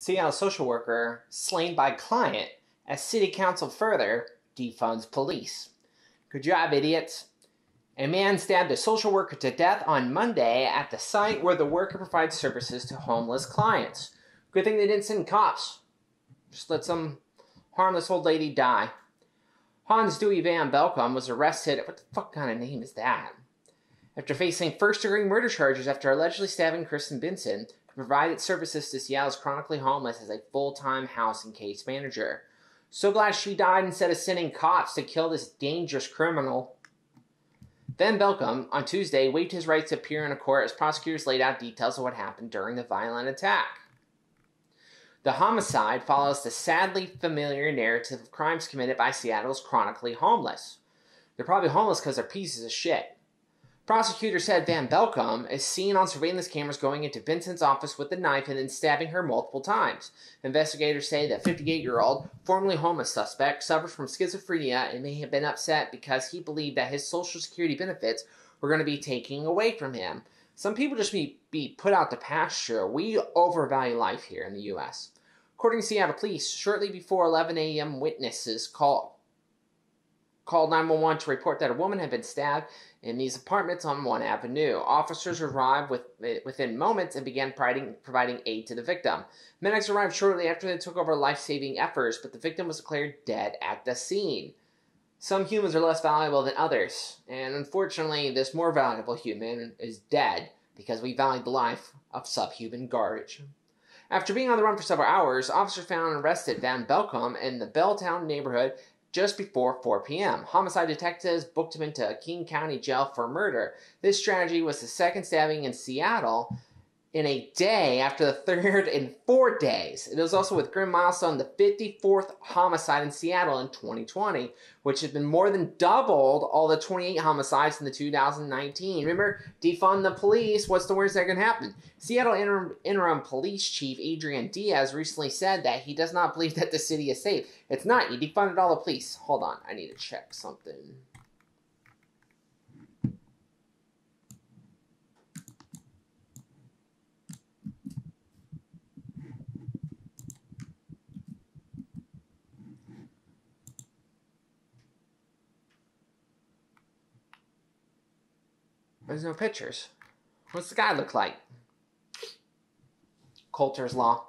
Seattle social worker slain by client as city council further defunds police. Good job, idiots. A man stabbed a social worker to death on Monday at the site where the worker provides services to homeless clients. Good thing they didn't send cops. Just let some harmless old lady die. Hans Dewey Van-Belkum was arrested. What the fuck kind of name is that? After facing first-degree murder charges after allegedly stabbing Kristen Benson, who provided services to Seattle's chronically homeless as a full-time housing case manager. So glad she died instead of sending cops to kill this dangerous criminal. Van-Belkum, on Tuesday, waived his right to appear in a court as prosecutors laid out details of what happened during the violent attack. The homicide follows the sadly familiar narrative of crimes committed by Seattle's chronically homeless. They're probably homeless because they're pieces of shit. Prosecutors said Van-Belkum is seen on surveillance cameras going into Benson's office with a knife and then stabbing her multiple times. Investigators say the 58-year-old, formerly homeless suspect, suffered from schizophrenia and may have been upset because he believed that his Social Security benefits were going to be taken away from him. Some people just be put out to pasture. We overvalue life here in the U.S. According to Seattle police, shortly before 11 a.m., witnesses called 911 to report that a woman had been stabbed in these apartments on 1 Avenue. Officers arrived within moments and began providing aid to the victim. Medics arrived shortly after they took over life-saving efforts, but the victim was declared dead at the scene. Some humans are less valuable than others, and unfortunately, this more valuable human is dead because we value the life of subhuman garbage. After being on the run for several hours, officers found and arrested Van-Belkum in the Belltown neighborhood just before 4 p.m. Homicide detectives booked him into King County Jail for murder. This strategy was the second stabbing in Seattle in a day after the third in 4 days. It was also with grim milestone the 54th homicide in Seattle in 2020, which has been more than doubled all the 28 homicides in the 2019. Remember, defund the police. What's the worst that can happen? Seattle interim police chief Adrian Diaz recently said that he does not believe that the city is safe. It's not. You defunded all the police. Hold on. I need to check something. There's no pictures. What's the guy look like? Coulter's Law.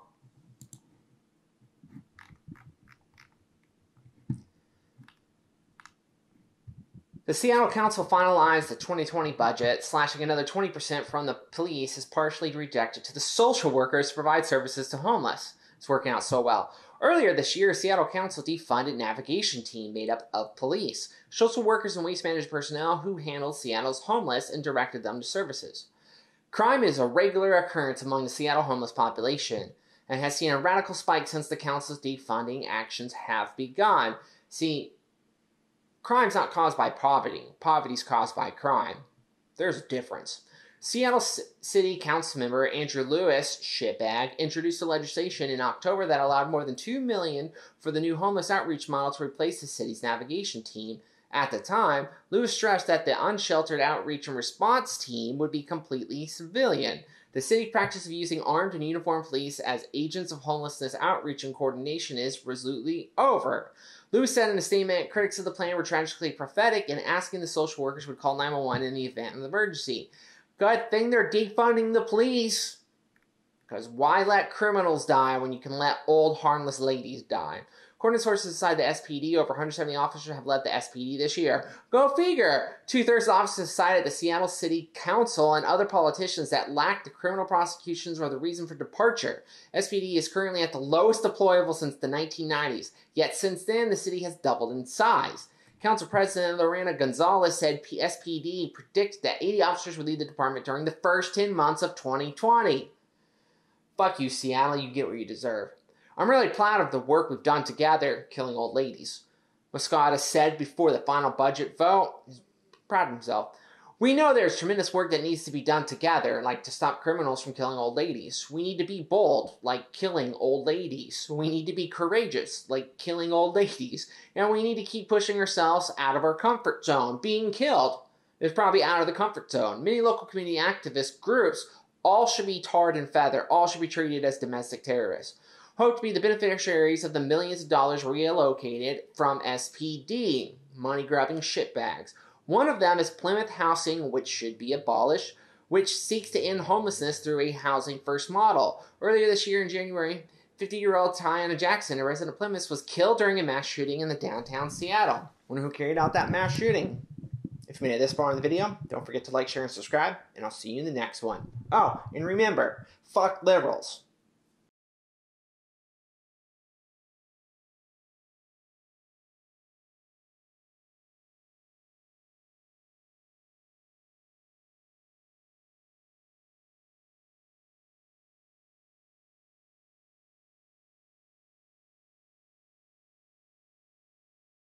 The Seattle Council finalized the 2020 budget, slashing another 20% from the police is partially rejected to the social workers to provide services to homeless. It's working out so well. Earlier this year, Seattle Council defunded navigation team made up of police, social workers, and waste management personnel who handled Seattle's homeless and directed them to services. Crime is a regular occurrence among the Seattle homeless population and has seen a radical spike since the council's defunding actions have begun. See, crime's not caused by poverty. Poverty's caused by crime. There's a difference. Seattle City Council member Andrew Lewis, shitbag, introduced a legislation in October that allowed more than $2 million for the new homeless outreach model to replace the city's navigation team. At the time, Lewis stressed that the unsheltered outreach and response team would be completely civilian. The city practice of using armed and uniformed police as agents of homelessness outreach and coordination is resolutely over. Lewis said in a statement, critics of the plan were tragically prophetic in asking the social workers would call 911 in the event of an emergency. Good thing they're defunding the police. Because why let criminals die when you can let old, harmless ladies die? According to sources inside the SPD, over 170 officers have led the SPD this year. Go figure! 2/3 of the officers cited the Seattle City Council and other politicians that lacked the criminal prosecutions or the reason for departure. SPD is currently at the lowest deployable since the 1990s. Yet since then, the city has doubled in size. Council President Lorena Gonzalez said SPD predicted that 80 officers would leave the department during the first 10 months of 2020. Fuck you, Seattle. You get what you deserve. I'm really proud of the work we've done together, killing old ladies. Moscata said before the final budget vote. He's proud of himself. We know there's tremendous work that needs to be done together, like to stop criminals from killing old ladies. We need to be bold, like killing old ladies. We need to be courageous, like killing old ladies. And we need to keep pushing ourselves out of our comfort zone. Being killed is probably out of the comfort zone. Many local community activist groups all should be tarred and feathered. All should be treated as domestic terrorists. hope to be the beneficiaries of the millions of dollars reallocated from SPD, money-grubbing shitbags. One of them is Plymouth Housing, which should be abolished, which seeks to end homelessness through a housing-first model. Earlier this year in January, 50-year-old Tiana Jackson, a resident of Plymouth, was killed during a mass shooting in the downtown Seattle. Wonder who carried out that mass shooting? If you made it this far in the video, don't forget to like, share, and subscribe, and I'll see you in the next one. Oh, and remember, fuck liberals.